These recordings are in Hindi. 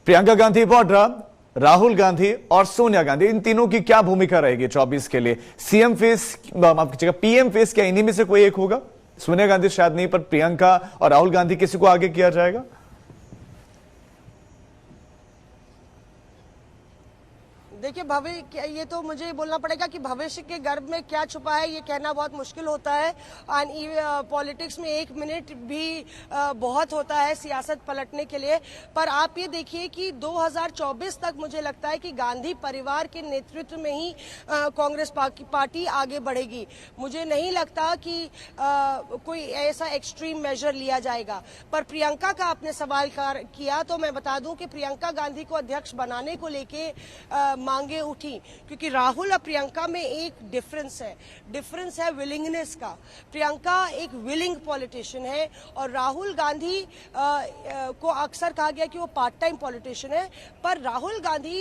प्रियंका गांधी वाड्रा, राहुल गांधी और सोनिया गांधी, इन तीनों की क्या भूमिका रहेगी 24 के लिए? सीएम फेस, माफ कीजिएगा, पीएम फेस, क्या इन्हीं में से कोई एक होगा? सोनिया गांधी शायद नहीं, पर प्रियंका और राहुल गांधी किसी को आगे किया जाएगा? देखिए, भविष्य, ये तो मुझे बोलना पड़ेगा कि भविष्य के गर्भ में क्या छुपा है ये कहना बहुत मुश्किल होता है। पॉलिटिक्स में एक मिनट भी बहुत होता है सियासत पलटने के लिए। पर आप ये देखिए कि 2024 तक मुझे लगता है कि गांधी परिवार के नेतृत्व में ही कांग्रेस पार्टी आगे बढ़ेगी। मुझे नहीं लगता कि कोई ऐसा एक्सट्रीम मेजर लिया जाएगा। पर प्रियंका का आपने सवाल किया तो मैं बता दूं कि प्रियंका गांधी को अध्यक्ष बनाने को लेके मांगे उठी, क्योंकि राहुल और प्रियंका में एक डिफरेंस है विलिंगनेस का। प्रियंका एक विलिंग पॉलिटिशियन है और राहुल गांधी को अक्सर कहा गया कि वो पार्ट टाइम पॉलिटिशियन है। पर राहुल गांधी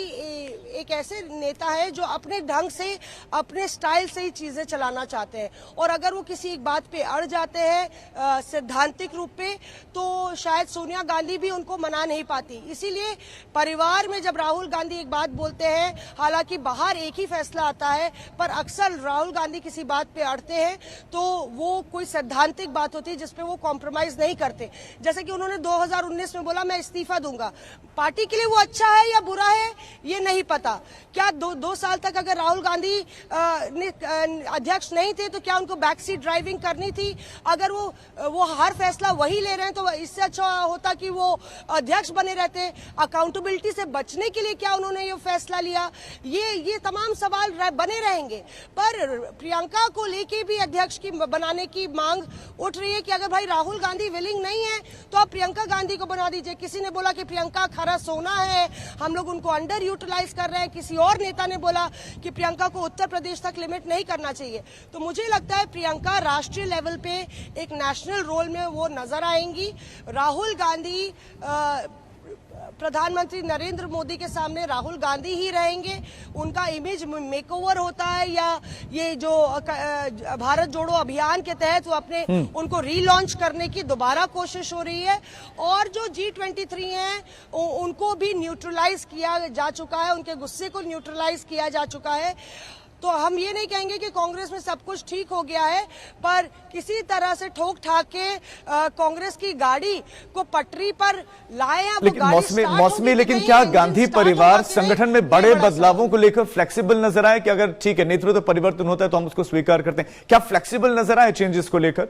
एक ऐसे नेता है जो अपने ढंग से, अपने स्टाइल से ही चीजें चलाना चाहते हैं, और अगर वो किसी एक बात पे अड़ जाते हैं सैद्धांतिक रूप पे, तो शायद सोनिया गांधी भी उनको मना नहीं पाती। इसीलिए परिवार में जब राहुल गांधी एक बात बोलते हैं, हालांकि बाहर एक ही फैसला आता है, पर अक्सर राहुल गांधी किसी बात पे अड़ते हैं तो वो कोई सैद्धांतिक बात होती है जिसपे वो कॉम्प्रोमाइज नहीं करते। जैसे कि उन्होंने 2019 में बोला मैं इस्तीफा दूंगा। पार्टी के लिए वो अच्छा है या बुरा है ये नहीं पता। क्या दो साल तक अगर राहुल गांधी अध्यक्ष नहीं थे तो क्या उनको बैक सीट ड्राइविंग करनी थी? अगर वो हर फैसला वही ले रहे हैं तो इससे अच्छा होता कि वो अध्यक्ष बने रहते। अकाउंटेबिलिटी से बचने के लिए क्या उन्होंने ये फैसला लिया? ये तमाम सवाल बने रहेंगे। पर प्रियंका को लेके भी अध्यक्ष की बनाने की मांग उठ रही है कि अगर भाई राहुल गांधी विलिंग नहीं है तो आप प्रियंका गांधी को बना दीजिए। किसी ने बोला कि प्रियंका खरा सोना है, हम लोग उनको अंडर यूटिलाइज कर रहे हैं। किसी और नेता ने बोला कि प्रियंका को उत्तर प्रदेश तक लिमिट नहीं करना चाहिए। तो मुझे लगता है प्रियंका राष्ट्रीय लेवल पे एक नेशनल रोल में वो नजर आएंगी। राहुल गांधी प्रधानमंत्री नरेंद्र मोदी के सामने राहुल गांधी ही रहेंगे। उनका इमेज मेकओवर होता है या ये जो भारत जोड़ो अभियान के तहत वो अपने उनको रीलॉन्च करने की दोबारा कोशिश हो रही है। और जो G23 हैं उनको भी न्यूट्रलाइज किया जा चुका है, उनके गुस्से को न्यूट्रलाइज किया जा चुका है। तो हम ये नहीं कहेंगे कि कांग्रेस में सब कुछ ठीक हो गया है, पर किसी तरह से ठोक ठाक के कांग्रेस की गाड़ी को पटरी पर लाए हैं। लेकिन मौसमी, लेकिन क्या गांधी परिवार संगठन में बड़े बदलावों को लेकर फ्लेक्सिबल नजर आए? कि अगर ठीक है नेतृत्व परिवर्तन होता है तो हम उसको स्वीकार करते हैं, क्या फ्लेक्सिबल नजर आए चेंजेस को लेकर?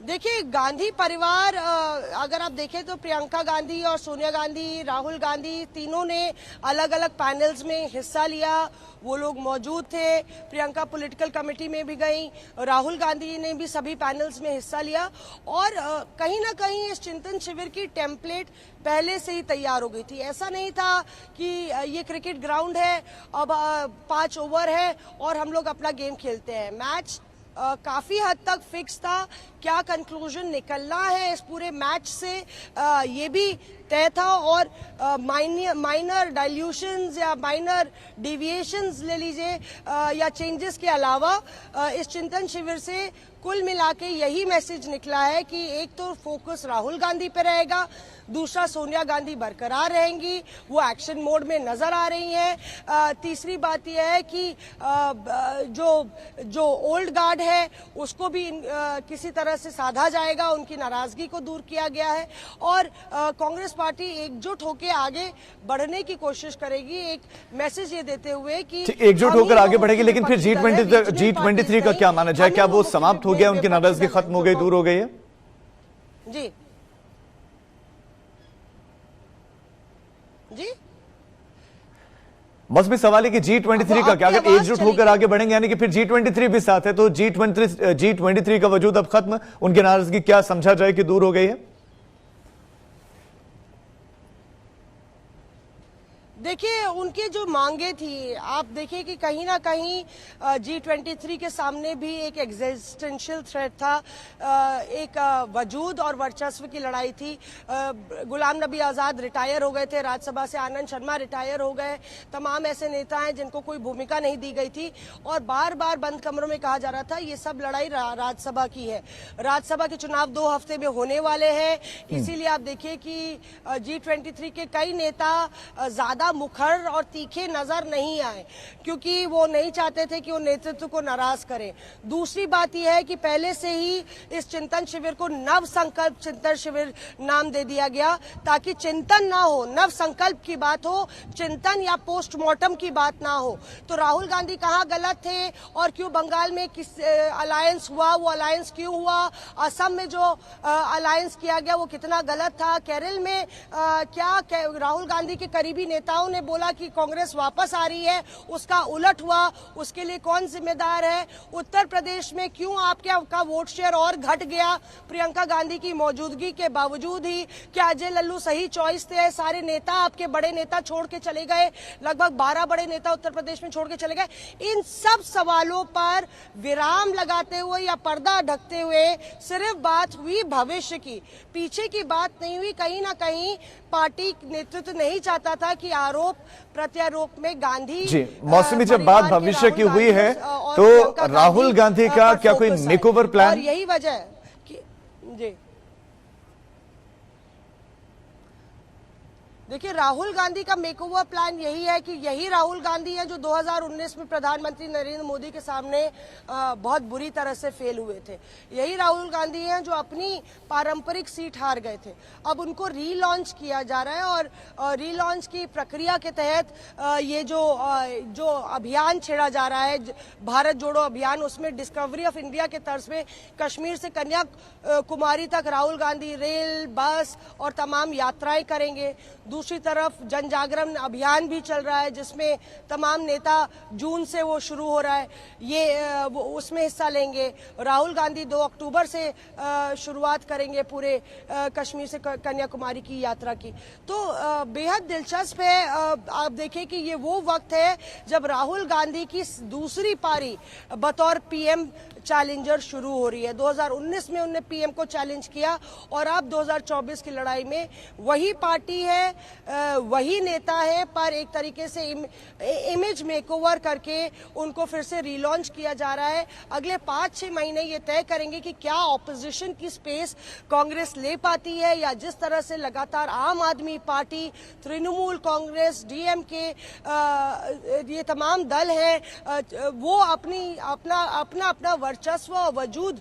देखिए, गांधी परिवार अगर आप देखें तो प्रियंका गांधी और सोनिया गांधी, राहुल गांधी तीनों ने अलग अलग पैनल्स में हिस्सा लिया। वो लोग मौजूद थे। प्रियंका पॉलिटिकल कमेटी में भी गई, राहुल गांधी ने भी सभी पैनल्स में हिस्सा लिया। और कहीं ना कहीं इस चिंतन शिविर की टेम्पलेट पहले से ही तैयार हो गई थी। ऐसा नहीं था कि ये क्रिकेट ग्राउंड है, अब 5 ओवर है और हम लोग अपना गेम खेलते हैं। मैच काफी हद तक फिक्स था। क्या कंक्लूजन निकलना है इस पूरे मैच से ये भी तय था। और माइनर डाइल्यूशंस या माइनर डिविएशंस ले लीजिए या चेंजेस के अलावा इस चिंतन शिविर से कुल मिला के यही मैसेज निकला है कि एक तो फोकस राहुल गांधी पे रहेगा, दूसरा सोनिया गांधी बरकरार रहेंगी, वो एक्शन मोड में नजर आ रही हैं। तीसरी बात यह है कि जो ओल्ड गार्ड है उसको भी किसी तरह से साधा जाएगा, उनकी नाराजगी को दूर किया गया है। और कांग्रेस पार्टी एकजुट होकर आगे बढ़ने की कोशिश करेगी, एक मैसेज ये देते हुए कि एकजुट होकर आगे बढ़ेगी। लेकिन फिर G23 का क्या माना जाए? क्या वो समाप्त हो गया, उनकी नाराजगी खत्म हो गई, दूर हो गई है? जी जी बस भी सवाल है कि G23 का क्या, अगर एकजुट होकर आगे बढ़ेंगे यानी कि फिर G23 भी साथ है, तो G23 का वजूद अब खत्म, उनकी नाराजगी क्या समझा जाए कि दूर हो गई है? देखिए उनकी जो मांगे थी, आप देखिए कि कहीं ना कहीं G23 के सामने भी एक एग्जिस्टेंशियल थ्रेट था, एक वजूद और वर्चस्व की लड़ाई थी। गुलाम नबी आजाद रिटायर हो गए थे राज्यसभा से, आनंद शर्मा रिटायर हो गए, तमाम ऐसे नेता हैं जिनको कोई भूमिका नहीं दी गई थी और बार बार बंद कमरों में कहा जा रहा था ये सब लड़ाई राज्यसभा की है। राज्यसभा के चुनाव 2 हफ्ते में होने वाले हैं, इसीलिए आप देखिए कि G23 के कई नेता ज्यादा मुखर और तीखे नजर नहीं आए, क्योंकि वो नहीं चाहते थे कि वो नेतृत्व को नाराज करें। दूसरी बात यह है कि पहले से ही इस चिंतन शिविर को नव संकल्प चिंतन शिविर नाम दे दिया गया, ताकि चिंतन ना हो, नव संकल्प की बात हो, चिंतन या पोस्टमार्टम की बात ना हो। तो राहुल गांधी कहाँ गलत थे और क्यों बंगाल में किस अलायंस हुआ, वो अलायंस क्यों हुआ, असम में जो अलायंस किया गया वो कितना गलत था, केरल में क्या राहुल गांधी के करीबी नेताओं ने बोला कि कांग्रेस वापस आ रही है, उसका उलट हुआ, उसके लिए कौन जिम्मेदार है। उत्तर प्रदेश में क्यों आपका वोट शेयर और घट गया प्रियंका गांधी की मौजूदगी के बावजूद ही, क्या अजय लल्लू सही चॉइस थे, सारे नेता आपके बड़े नेता छोड़ के चले गए, लगभग 12 बड़े नेता उत्तर प्रदेश में छोड़ के चले गए। इन सब सवालों पर विराम लगाते हुए या पर्दा ढकते हुए सिर्फ बात हुई भविष्य की, पीछे की बात नहीं हुई। कहीं ना कहीं पार्टी नेतृत्व नहीं चाहता था कि आरोप प्रत्यारोप में गांधी जी, मौसमी जब बात भविष्य की हुई है तो राहुल गांधी का क्या कोई मेकओवर प्लान? और यही वजह है कि जी देखिए राहुल गांधी का मेकओवर प्लान यही है कि यही राहुल गांधी है जो 2019 में प्रधानमंत्री नरेंद्र मोदी के सामने बहुत बुरी तरह से फेल हुए थे। यही राहुल गांधी हैं जो अपनी पारंपरिक सीट हार गए थे। अब उनको रीलॉन्च किया जा रहा है और रीलॉन्च की प्रक्रिया के तहत ये जो अभियान छेड़ा जा रहा है भारत जोड़ो अभियान, उसमें डिस्कवरी ऑफ इंडिया के तर्ज में कश्मीर से कन्याकुमारी तक राहुल गांधी रेल, बस और तमाम यात्राएं करेंगे। दूसरी तरफ जन जागरण अभियान भी चल रहा है जिसमें तमाम नेता जून से वो शुरू हो रहा है, ये वो उसमें हिस्सा लेंगे। राहुल गांधी 2 अक्टूबर से शुरुआत करेंगे पूरे कश्मीर से कन्याकुमारी की यात्रा की। तो बेहद दिलचस्प है। आप देखिए कि ये वो वक्त है जब राहुल गांधी की दूसरी पारी बतौर पीएम चैलेंजर शुरू हो रही है। 2019 में उन्होंने पीएम को चैलेंज किया और अब 2024 की लड़ाई में वही पार्टी है, वही नेता है, पर एक तरीके से इमेज मेकओवर करके उनको फिर से रीलॉन्च किया जा रहा है। अगले 5-6 महीने ये तय करेंगे कि क्या ऑपोजिशन की स्पेस कांग्रेस ले पाती है, या जिस तरह से लगातार आम आदमी पार्टी, तृणमूल कांग्रेस, डीएमके, ये तमाम दल हैं, वो अपना वर्चस्व वजूद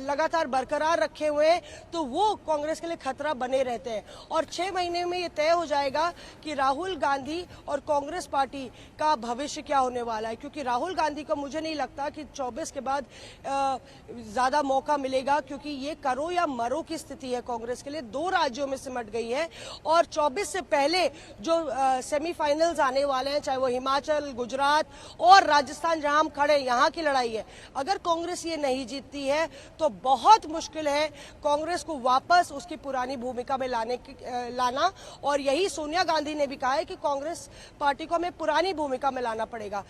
लगातार बरकरार रखे हुए हैं, तो वो कांग्रेस के लिए खतरा बने रहते हैं। और 6 महीने में ये तय हो जाएगा कि राहुल गांधी और कांग्रेस पार्टी का भविष्य क्या होने वाला है, क्योंकि राहुल गांधी को मुझे नहीं लगता कि 24 के बाद ज्यादा मौका मिलेगा, क्योंकि ये करो या मरो की स्थिति है कांग्रेस के लिए। 2 राज्यों में सिमट गई है और 24 से पहले जो सेमीफाइनल्स आने वाले हैं, चाहे वो हिमाचल, गुजरात और राजस्थान जहां हम खड़े, यहाँ की लड़ाई है। अगर कांग्रेस ये नहीं जीतती है तो बहुत मुश्किल है कांग्रेस को वापस उसकी पुरानी भूमिका में लाना, और यही सोनिया गांधी ने भी कहा है कि कांग्रेस पार्टी को हमें पुरानी भूमिका में लाना पड़ेगा।